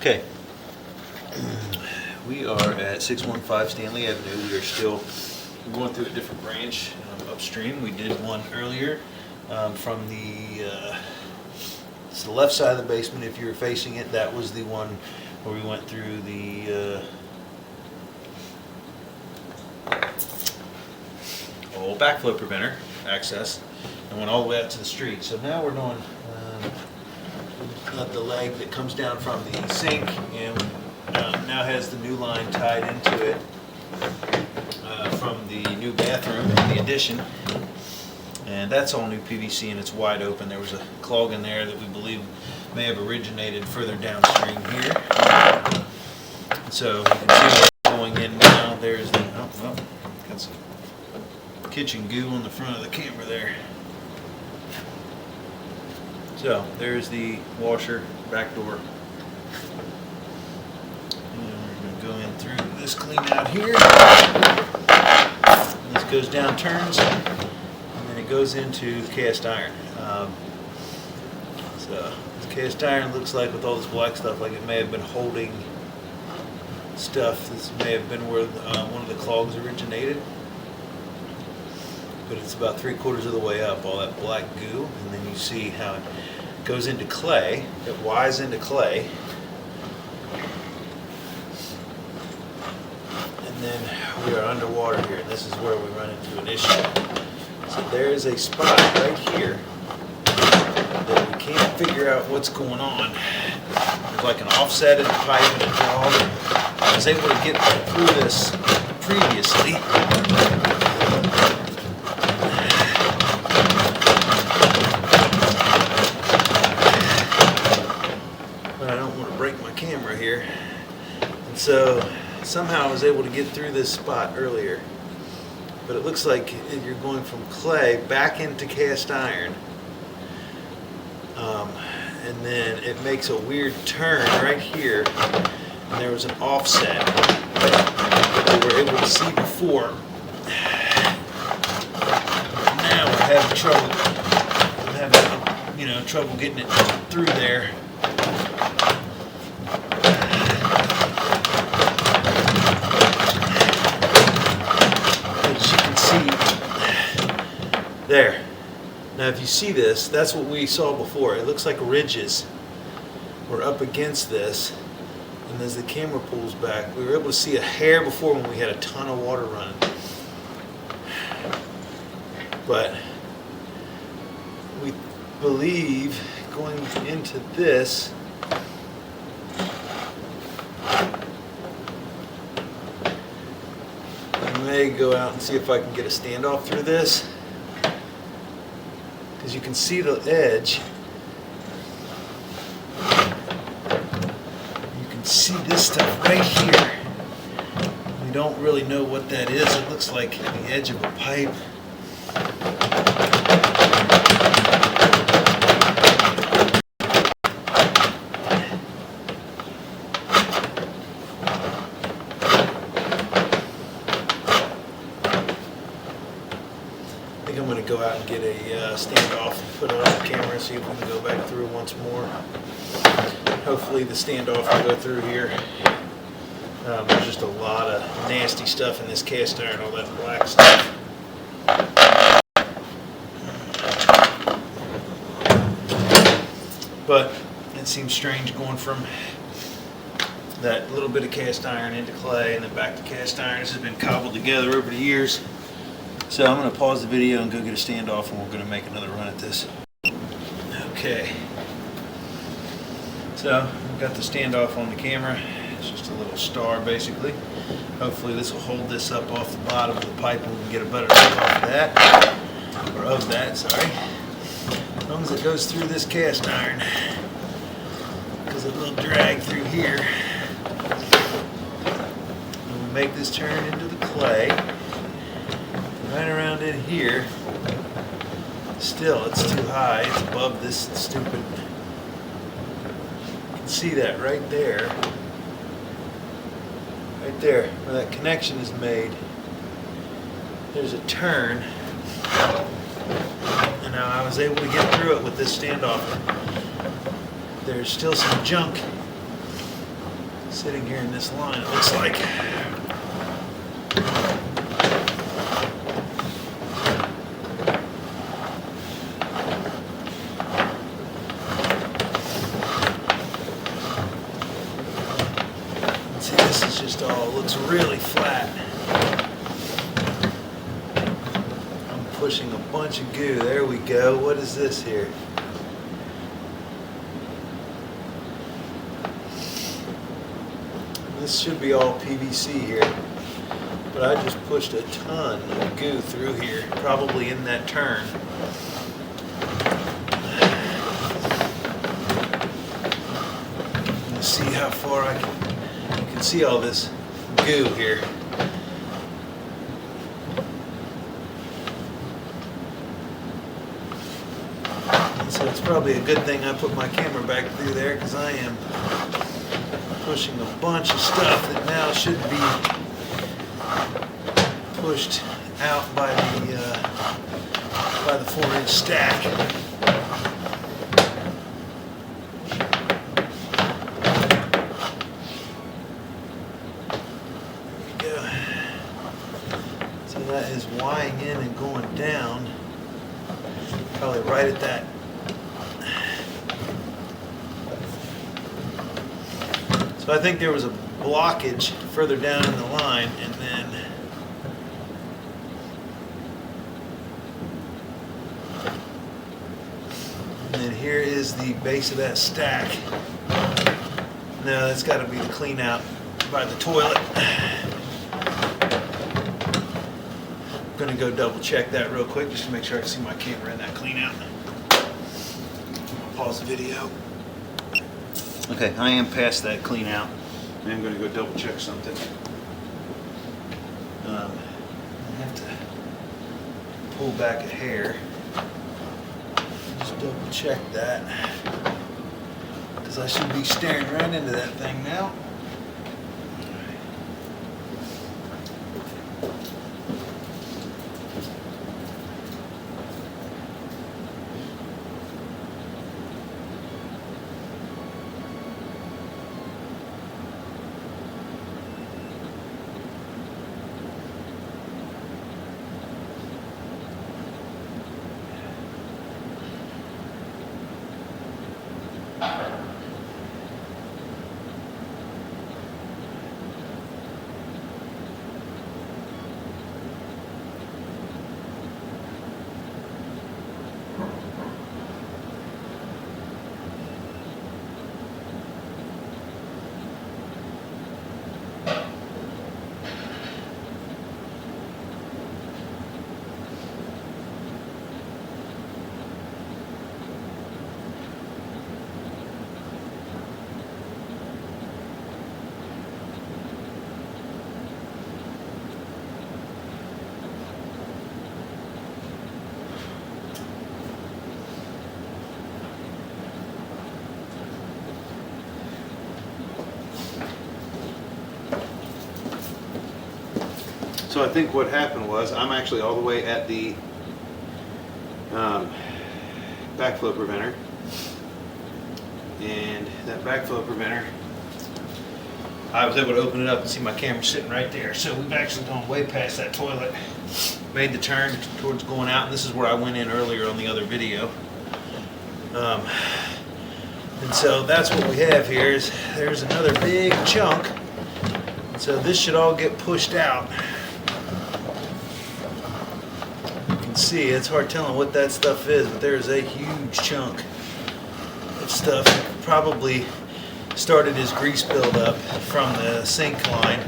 Okay, we are at 615 Stanley Avenue. We are still going through a different branch upstream. We did one earlier from it's the left side of the basement. If you were facing it, that was the one where we went through the old backflow preventer access and went all the way out to the street. So now we're doing the leg that comes down from the sink and now has the new line tied into it from the new bathroom in the addition, and that's all new PVC and it's wide open. There was a clog in there that we believe may have originated further downstream here. So you can see what's going in now. There's the got some kitchen goo on the front of the camera there. So there's the washer back door. And we're going to go in through this clean out here. And this goes down, turns, and then it goes into the cast iron. So the cast iron looks like, with all this black stuff, like it may have been holding stuff. This may have been where one of the clogs originated. But it's about 3/4 of the way up, all that black goo, and then you see how it goes into clay. It wires into clay, and then we are underwater here, and this is where we run into an issue. So there is a spot right here that we can't figure out what's going on. There's like an offset in the pipe and a jaw. I was able to get through this previously. Camera here, and so somehow I was able to get through this spot earlier, but it looks like you're going from clay back into cast iron, and then it makes a weird turn right here, and there was an offset that we were able to see before. Now we're having trouble. I'm having trouble getting it through there. There. Now if you see this, that's what we saw before. It looks like ridges were up against this, and as the camera pulls back, we were able to see a hair before when we had a ton of water running. But we believe going into this, I may go out and see if I can get a standoff through this. As you can see the edge, you can see this stuff right here. We don't really know what that is. It looks like the edge of a pipe. I think I'm going to go out and get a standoff and put it on the camera and see if we can go back through once more. Hopefully the standoff will go through here. There's just a lot of nasty stuff in this cast iron, all that black stuff. But it seems strange going from that little bit of cast iron into clay and then back to cast iron. This has been cobbled together over the years. So I'm going to pause the video and go get a standoff, and we're going to make another run at this. Okay. So we've got the standoff on the camera. It's just a little star basically. Hopefully this will hold this up off the bottom of the pipe and we can get a better look off of that. Or of that, sorry. As long as it goes through this cast iron. Because it will drag through here. And we make this turn into the clay. Right around in here, still it's too high, it's above this stupid, you can see that right there, where that connection is made. There's a turn, and now I was able to get through it with this standoff. There's still some junk sitting here in this line, it looks like. See, this is just all, looks really flat. I'm pushing a bunch of goo. There we go. What is this here? This should be all PVC here, but I just pushed a ton of goo through here, probably in that turn. Let's see how far I can. You can see all this goo here. So it's probably a good thing I put my camera back through there, because I am pushing a bunch of stuff that now should be pushed out by the 4-inch stack. There we go. So that is winding in and going down, probably right at that. So I think there was a blockage further down in the line, and then here is the base of that stack. Now that's got to be the clean out by the toilet. I'm going to go double check that real quick just to make sure I can see my camera in that clean out. Pause the video. Okay, I am past that clean out. I'm going to go double check something. I have to pull back a hair. Just double check that, because I should be staring right into that thing now. So I think what happened was, I'm actually all the way at the backflow preventer, and that backflow preventer, I was able to open it up and see my camera sitting right there. So we've actually gone way past that toilet, made the turn towards going out, and this is where I went in earlier on the other video. And so that's what we have here. Is there's another big chunk, and so this should all get pushed out. See, it's hard telling what that stuff is, but there's a huge chunk of stuff. Probably started as grease buildup from the sink line,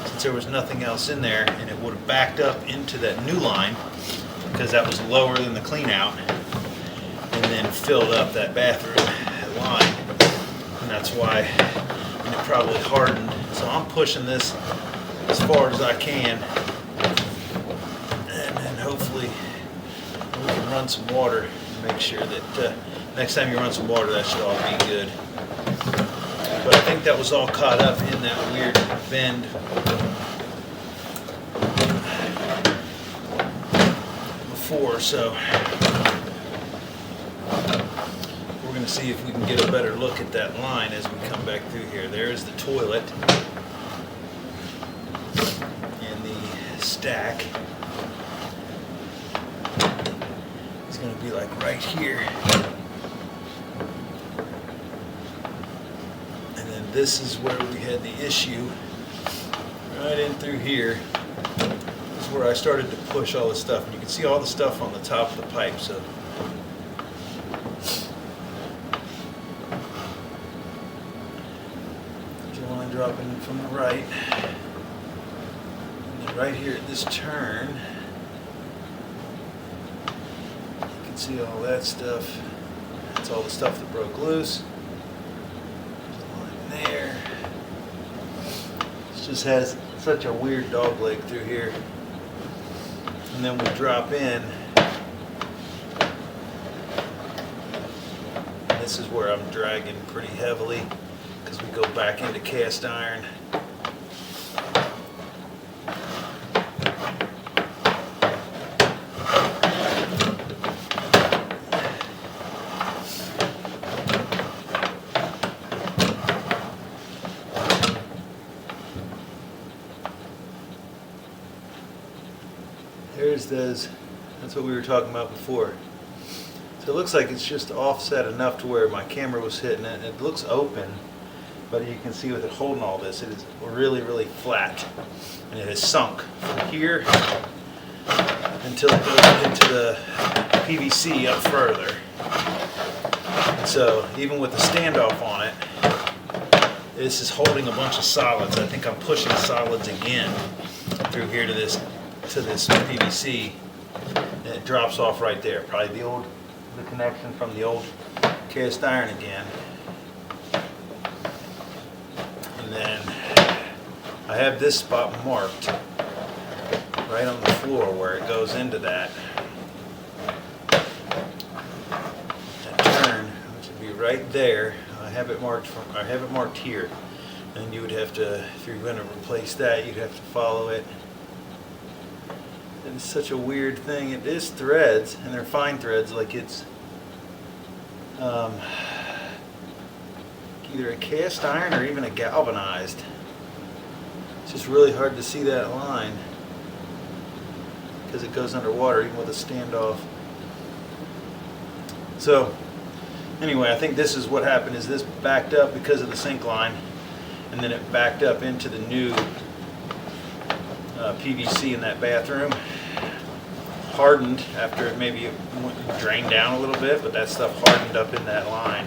since there was nothing else in there, and it would have backed up into that new line because that was lower than the clean out, and then filled up that bathroom line, and that's why it probably hardened. So I'm pushing this as far as I can, and then hopefully we can run some water and make sure that next time you run some water, that should all be good. But I think that was all caught up in that weird bend before, so we're going going to see if we can get a better look at that line as we come back through here. There's the toilet and the stack. It's going to be like right here. And then this is where we had the issue. Right in through here. This is where I started to push all this stuff. And you can see all the stuff on the top of the pipe. So line dropping in from the right, and then right here at this turn, you can see all that stuff. That's all the stuff that broke loose. Line there. This just has such a weird dog leg through here, and then we drop in. This is where I'm dragging pretty heavily, because we go back into cast iron. There's those, that's what we were talking about before. So it looks like it's just offset enough to where my camera was hitting it. It looks open. But you can see with it holding all this, it is really, really flat. And it has sunk from here until it goes into the PVC up further. And so even with the standoff on it, this is holding a bunch of solids. I think I'm pushing solids again through here to this PVC. And it drops off right there. Probably the connection from the old cast iron again. And then I have this spot marked right on the floor where it goes into that turn, which would be right there. I have it marked here, and you would have to, if you're going to replace that, you'd have to follow it. And it's such a weird thing. It is threads, and they're fine threads, like it's either a cast iron or even a galvanized. It's just really hard to see that line because it goes underwater even with a standoff. So anyway, I think this is what happened, is this backed up because of the sink line, and then it backed up into the new PVC in that bathroom. Hardened after it maybe drained down a little bit, but that stuff hardened up in that line.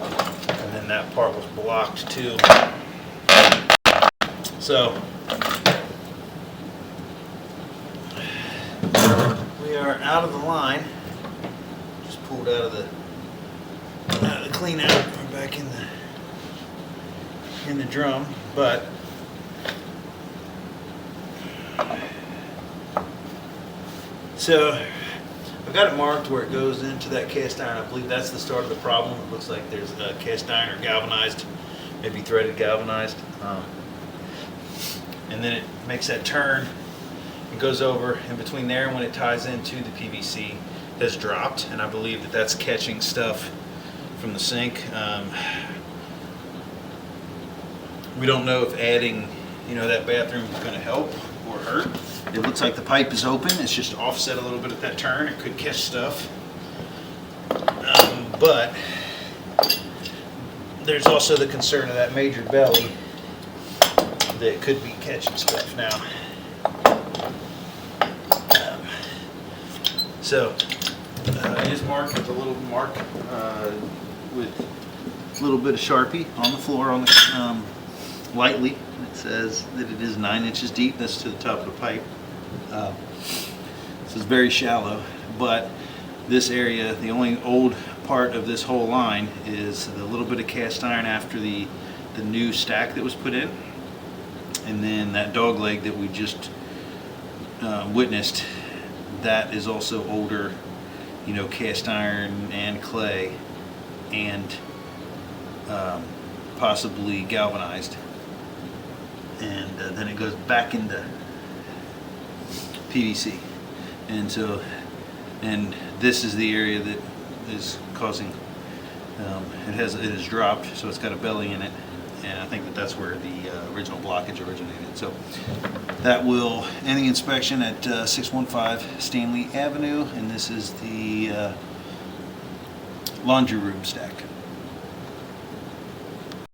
And then that part was blocked too. So we are out of the line. Just pulled out of the clean out. We're back in the drum, but so I've got it marked where it goes into that cast iron. I believe that's the start of the problem. It looks like there's a cast iron or galvanized, maybe threaded galvanized. And then it makes that turn. It goes over in between there, and when it ties into the PVC, that's dropped. And I believe that that's catching stuff from the sink. We don't know if adding, that bathroom is going to help or hurt. It looks like the pipe is open. It's just offset a little bit at that turn. It could catch stuff. But there's also the concern of that major belly that could be catching stuff now. So it is marked with a little mark with a little bit of Sharpie on the floor, on the lightly. It says that it is 9 inches deep. That's to the top of the pipe. This is very shallow, but this area, the only old part of this whole line is the little bit of cast iron after the new stack that was put in, and then that dog leg that we just witnessed, that is also older, cast iron and clay and possibly galvanized, and then it goes back into PVC. And so, and this is the area that is causing It is dropped, so it's got a belly in it, and I think that's where the original blockage originated. So that will end the inspection at 615 Stanley Avenue, and this is the laundry room stack.